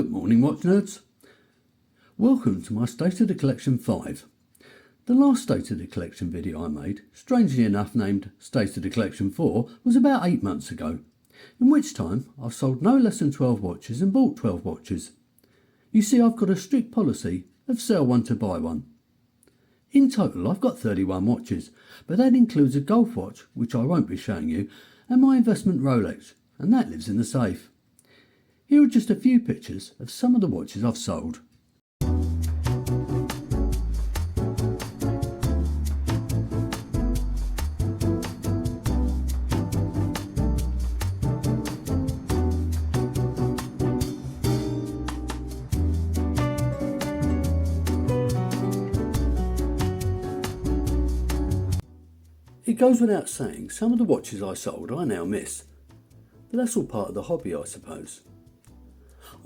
Good morning, watch nerds. Welcome to my State of the Collection 5. The last State of the Collection video I made, strangely enough named State of the Collection 4, was about 8 months ago, in which time I've sold no less than 12 watches and bought 12 watches. You see, I've got a strict policy of sell one to buy one. In total I've got 31 watches, but that includes a golf watch, which I won't be showing you, and my investment Rolex, and that lives in the safe. Here are just a few pictures of some of the watches I've sold. It goes without saying, some of the watches I sold I now miss, but that's all part of the hobby, I suppose.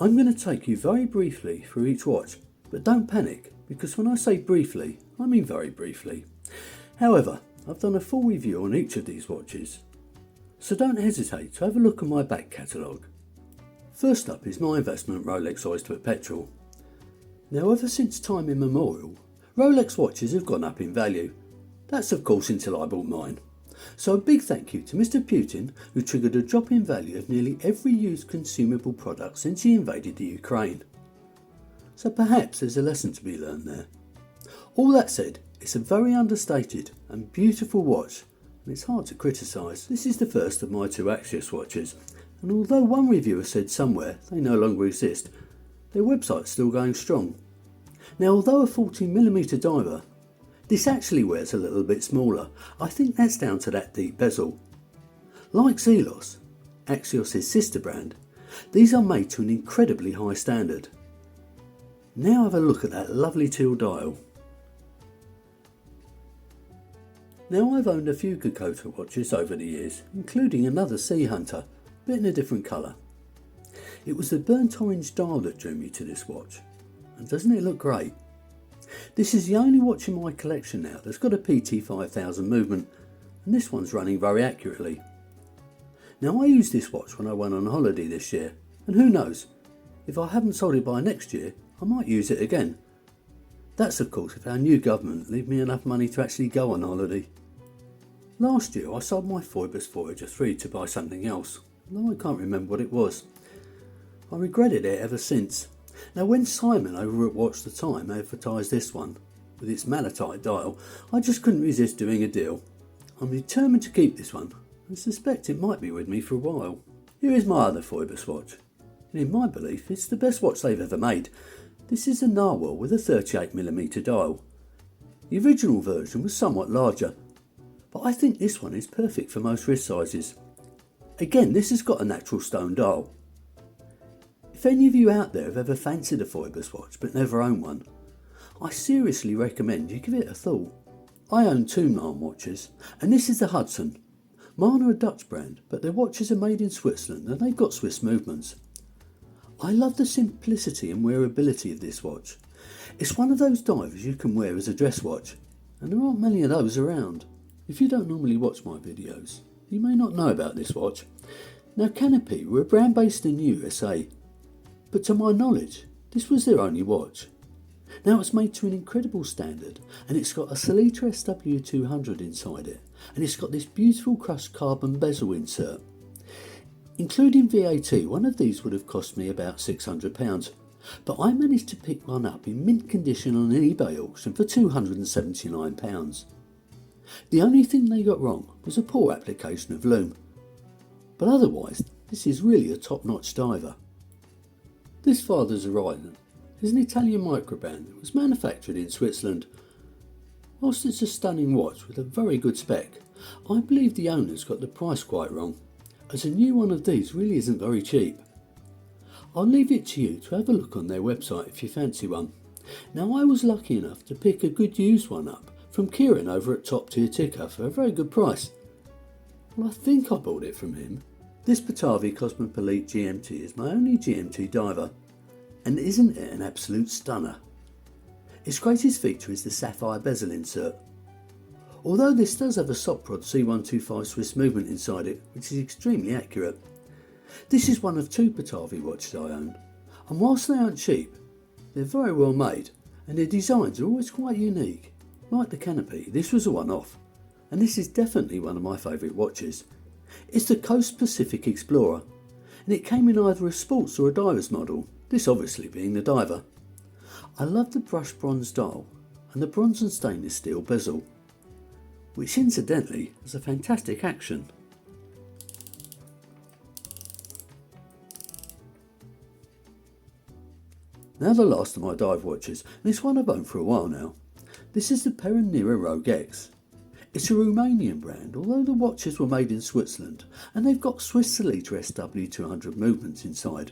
I'm going to take you very briefly through each watch, but don't panic, because when I say briefly, I mean very briefly. However, I've done a full review on each of these watches, so don't hesitate to have a look at my back catalogue. First up is my investment Rolex Oyster Petrol. Now, ever since time immemorial, Rolex watches have gone up in value. That's of course until I bought mine. So a big thank you to Mr. Putin, who triggered a drop in value of nearly every used consumable product since he invaded the Ukraine. So perhaps there's a lesson to be learned there. All that said, it's a very understated and beautiful watch, and it's hard to criticise. This is the first of my two Axios watches, and although one reviewer said somewhere they no longer exist, their website's still going strong. Now, although a 14mm diver, this actually wears a little bit smaller. I think that's down to that deep bezel. Like Alot, Axios' sister brand, these are made to an incredibly high standard. Now have a look at that lovely teal dial. Now, I've owned a few Kokoda watches over the years, including another Sea Hunter, but in a different colour. It was the burnt orange dial that drew me to this watch, and doesn't it look great? This is the only watch in my collection now that's got a PT 5000 movement, and this one's running very accurately. Now, I used this watch when I went on holiday this year, and who knows, if I haven't sold it by next year, I might use it again. That's of course if our new government leave me enough money to actually go on holiday. Last year I sold my Phoibus Voyager 3 to buy something else, although I can't remember what it was. I regretted it ever since. Now, when Simon over at Watch the Time advertised this one, with its malachite dial, I just couldn't resist doing a deal. I'm determined to keep this one, and suspect it might be with me for a while. Here is my other Phoibus watch, and in my belief it's the best watch they've ever made. This is a Narwhal with a 38mm dial. The original version was somewhat larger, but I think this one is perfect for most wrist sizes. Again, this has got a natural stone dial. If any of you out there have ever fancied a Phoibus watch but never owned one, I seriously recommend you give it a thought. I own two Marne watches, and this is the Hudson. Marne are a Dutch brand, but their watches are made in Switzerland and they've got Swiss movements. I love the simplicity and wearability of this watch. It's one of those divers you can wear as a dress watch, and there aren't many of those around. If you don't normally watch my videos, you may not know about this watch. Now, Canopy were a brand based in the USA, but to my knowledge, this was their only watch. Now, it's made to an incredible standard, and it's got a Sellita SW200 inside it, and it's got this beautiful crushed carbon bezel insert. Including VAT, one of these would have cost me about £600, but I managed to pick one up in mint condition on an eBay auction for £279. The only thing they got wrong was a poor application of lume, but otherwise this is really a top-notch diver. This Father's Horizon is an Italian microbrand that was manufactured in Switzerland. Whilst it's a stunning watch with a very good spec, I believe the owners got the price quite wrong, as a new one of these really isn't very cheap. I'll leave it to you to have a look on their website if you fancy one. Now, I was lucky enough to pick a good used one up from Kieran over at Top Tier Ticker for a very good price. Well, I think I bought it from him. This Batavi Cosmopolite GMT is my only GMT diver, and isn't it an absolute stunner? Its greatest feature is the sapphire bezel insert. Although this does have a Soprod C125 Swiss movement inside it, which is extremely accurate. This is one of two Batavi watches I own. And whilst they aren't cheap, they're very well made and their designs are always quite unique. Like the canopy, this was a one-off, and this is definitely one of my favourite watches. It's the Coast Pacific Explorer, and it came in either a sports or a diver's model, this obviously being the diver. I love the brushed bronze dial and the bronze and stainless steel bezel, which incidentally has a fantastic action. Now the last of my dive watches, and it's one I've owned for a while now. This is the Perenera Rogue X. It's a Romanian brand, although the watches were made in Switzerland, and they've got Swiss Salita SW200 movements inside.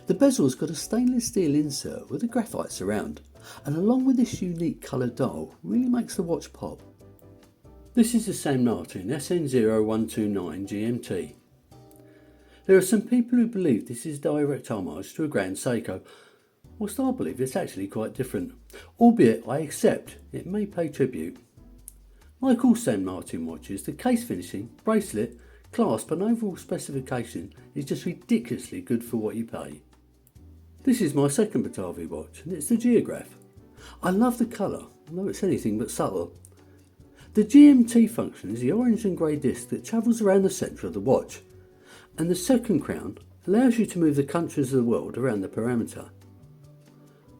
The bezel's got a stainless steel insert with a graphite surround, and along with this unique coloured dial, really makes the watch pop. This is the San Martin SN0129 GMT. There are some people who believe this is direct homage to a Grand Seiko, whilst I believe it's actually quite different, albeit I accept it may pay tribute. Like all San Martin watches, the case finishing, bracelet, clasp and overall specification is just ridiculously good for what you pay. This is my second Batavi watch, and it's the Geograph. I love the colour, although it's anything but subtle. The GMT function is the orange and grey disc that travels around the centre of the watch, and the second crown allows you to move the countries of the world around the parameter.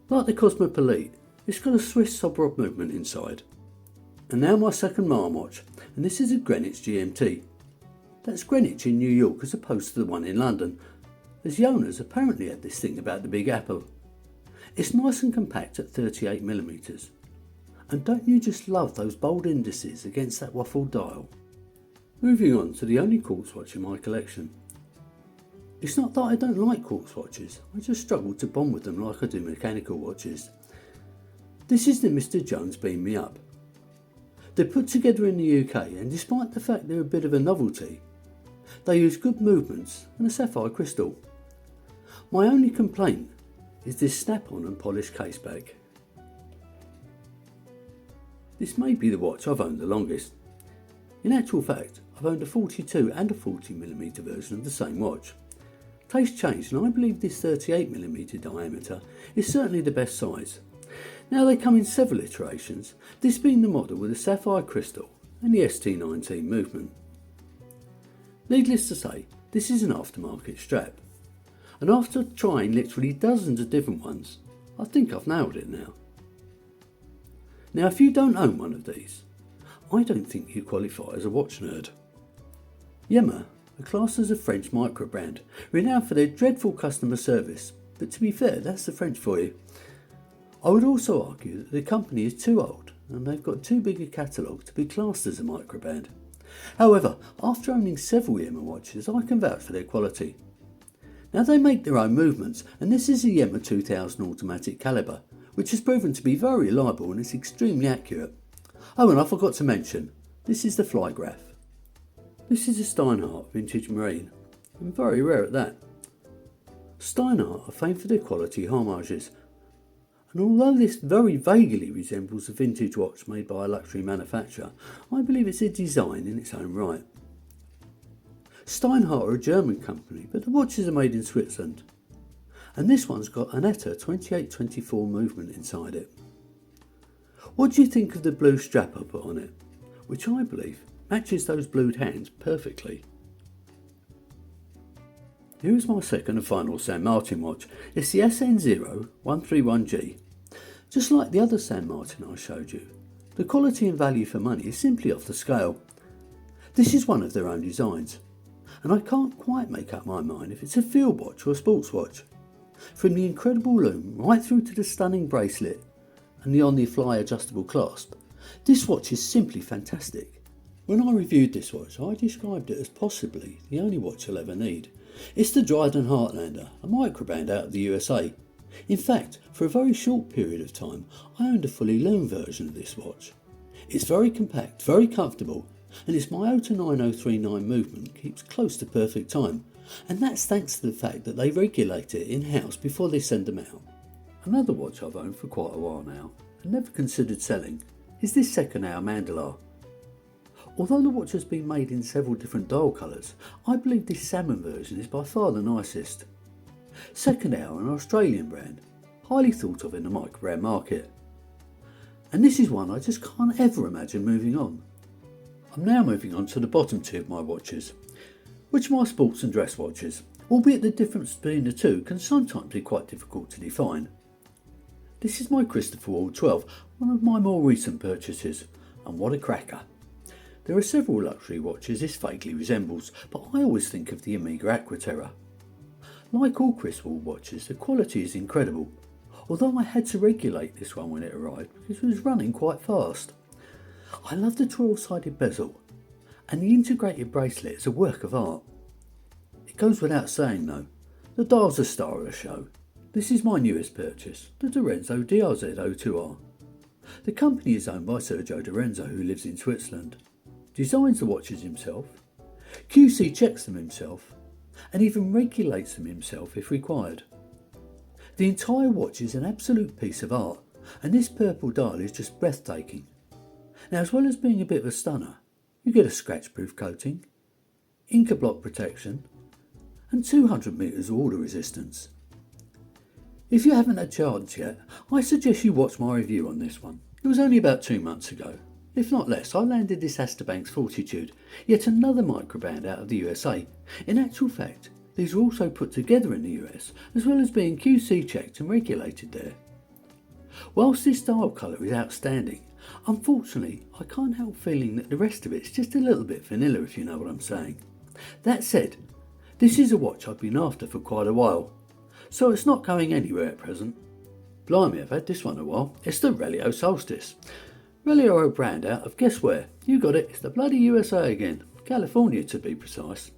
Like the Cosmopolite, it's got a Swiss Sobrov movement inside. And now my second Marm watch, and this is a Greenwich GMT. That's Greenwich in New York as opposed to the one in London, as the owners apparently had this thing about the Big Apple. It's nice and compact at 38mm. And don't you just love those bold indices against that waffled dial? Moving on to the only quartz watch in my collection. It's not that I don't like quartz watches, I just struggle to bond with them like I do mechanical watches. This is the Mr. Jones Beam Me Up. They're put together in the UK, and despite the fact they're a bit of a novelty, they use good movements and a sapphire crystal. My only complaint is this snap-on and polished caseback. This may be the watch I've owned the longest. In actual fact, I've owned a 42 and a 40mm version of the same watch. Taste changed, and I believe this 38mm diameter is certainly the best size. Now they come in several iterations, this being the model with the sapphire crystal and the ST19 movement. Needless to say, this is an aftermarket strap, and after trying literally dozens of different ones, I think I've nailed it now. Now if you don't own one of these, I don't think you qualify as a watch nerd. Yema are classed as a French micro brand, renowned for their dreadful customer service, but to be fair, that's the French for you. I would also argue that the company is too old and they've got too big a catalogue to be classed as a micro brand. However, after owning several Yema watches, I can vouch for their quality. Now they make their own movements, and this is a Yema 2000 automatic calibre, which has proven to be very reliable and is extremely accurate. Oh, and I forgot to mention, this is the Flygraph. This is a Steinhardt Vintage Marine, and very rare at that. Steinhardt are famed for their quality homages, and although this very vaguely resembles a vintage watch made by a luxury manufacturer, I believe it's a design in its own right. Steinhardt are a German company, but the watches are made in Switzerland. And this one's got an ETA 2824 movement inside it. What do you think of the blue strap I put on it, which I believe matches those blued hands perfectly? Here is my second and final San Martin watch. It's the SN0131G. Just like the other San Martin I showed you, the quality and value for money is simply off the scale. This is one of their own designs, and I can't quite make up my mind if it's a field watch or a sports watch. From the incredible loom right through to the stunning bracelet and the on-the-fly adjustable clasp, this watch is simply fantastic. When I reviewed this watch, I described it as possibly the only watch I'll ever need. It's the Dryden Heartlander, a microbrand out of the USA. In fact, for a very short period of time, I owned a fully loom version of this watch. It's very compact, very comfortable, and its Miyota 9039 movement keeps close to perfect time, and that's thanks to the fact that they regulate it in-house before they send them out. Another watch I've owned for quite a while now, and never considered selling, is this Seconao Mandala. Although the watch has been made in several different dial colours, I believe this salmon version is by far the nicest. Second Hour, an Australian brand, highly thought of in the microbrand market. And this is one I just can't ever imagine moving on. I'm now moving on to the bottom tier of my watches, which are my sports and dress watches, albeit the difference between the two can sometimes be quite difficult to define. This is my Christopher Ward 12, one of my more recent purchases, and what a cracker. There are several luxury watches this vaguely resembles, but I always think of the Omega Aquaterra. Like all Chris Ward watches, the quality is incredible, although I had to regulate this one when it arrived because it was running quite fast. I love the 12-sided bezel, and the integrated bracelet is a work of art. It goes without saying though, the dial's a star of the show. This is my newest purchase, the Dorenzo DRZ02R. The company is owned by Sergio Dorenzo, who lives in Switzerland, designs the watches himself, QC checks them himself, and even regulates them himself if required. The entire watch is an absolute piece of art, and this purple dial is just breathtaking. Now, as well as being a bit of a stunner, you get a scratch-proof coating, Inca block protection, and 200 metres of water resistance. If you haven't had a chance yet, I suggest you watch my review on this one. It was only about 2 months ago. If not less, I landed this Astor Banks Fortitude, yet another microbrand out of the USA. In actual fact, these were also put together in the US, as well as being QC checked and regulated there. Whilst this dial colour is outstanding, unfortunately I can't help feeling that the rest of it's just a little bit vanilla, if you know what I'm saying. That said, this is a watch I've been after for quite a while, so it's not going anywhere at present. Blimey, I've had this one a while. It's the Relio Solstice. Relio are a brand out of, guess where? You got it, it's the bloody USA again. California to be precise.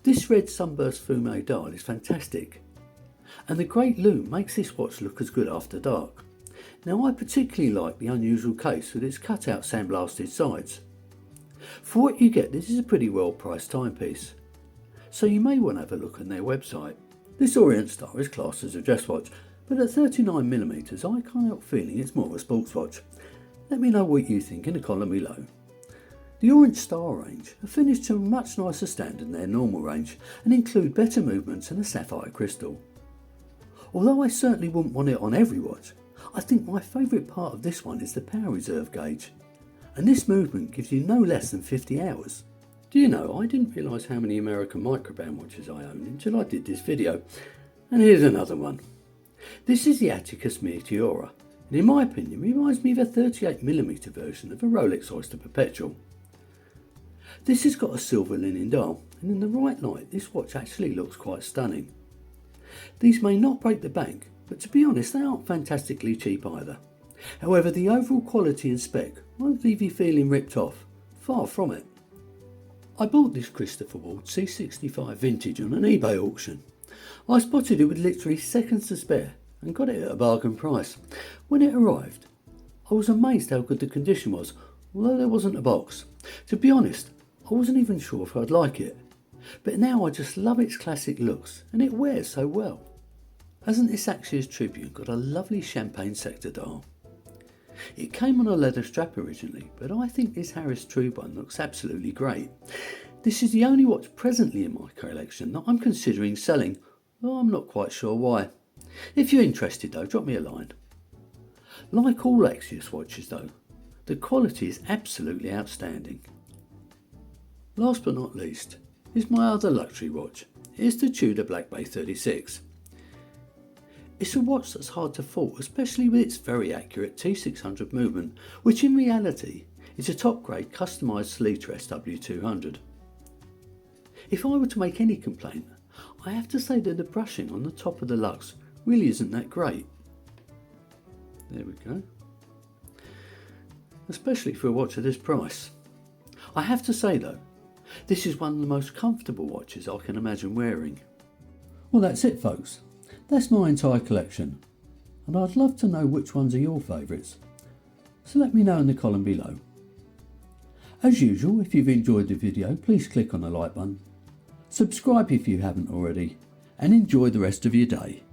This red sunburst fume dial is fantastic, and the great lume makes this watch look as good after dark. Now, I particularly like the unusual case with its cut-out sandblasted sides. For what you get, this is a pretty well priced timepiece, so you may want to have a look on their website. This Orient Star is classed as a dress watch, but at 39mm I can't help feeling it's more of a sports watch. Let me know what you think in the column below. The Orange Star range are finished to a much nicer standard than their normal range and include better movements and a sapphire crystal. Although I certainly wouldn't want it on every watch, I think my favourite part of this one is the power reserve gauge, and this movement gives you no less than 50 hours. Do you know, I didn't realise how many American microbrand watches I own until I did this video, and here's another one. This is the Atticus Meteora, and in my opinion reminds me of a 38mm version of a Rolex Oyster Perpetual. This has got a silver linen dial, and in the right light this watch actually looks quite stunning. These may not break the bank, but to be honest they aren't fantastically cheap either. However, the overall quality and spec won't leave you feeling ripped off, far from it. I bought this Christopher Ward C65 vintage on an eBay auction. I spotted it with literally seconds to spare and got it at a bargain price. When it arrived, I was amazed how good the condition was, although there wasn't a box. To be honest, I wasn't even sure if I'd like it, but now I just love its classic looks and it wears so well. Hasn't this Axios Tribune got a lovely champagne sector dial? It came on a leather strap originally, but I think this Harris True one looks absolutely great. This is the only watch presently in my collection that I'm considering selling, though I'm not quite sure why. If you're interested though, drop me a line. Like all Axios watches though, the quality is absolutely outstanding. Last but not least is my other luxury watch. It's the Tudor Black Bay 36. It's a watch that's hard to fault, especially with its very accurate T600 movement, which in reality is a top grade customised Sleater SW200. If I were to make any complaint, I have to say that the brushing on the top of the lugs really isn't that great. There we go. Especially for a watch at this price. I have to say though, this is one of the most comfortable watches I can imagine wearing. Well, that's it folks. That's my entire collection, and I'd love to know which ones are your favourites, so let me know in the column below. As usual, if you've enjoyed the video, please click on the like button, subscribe if you haven't already, and enjoy the rest of your day.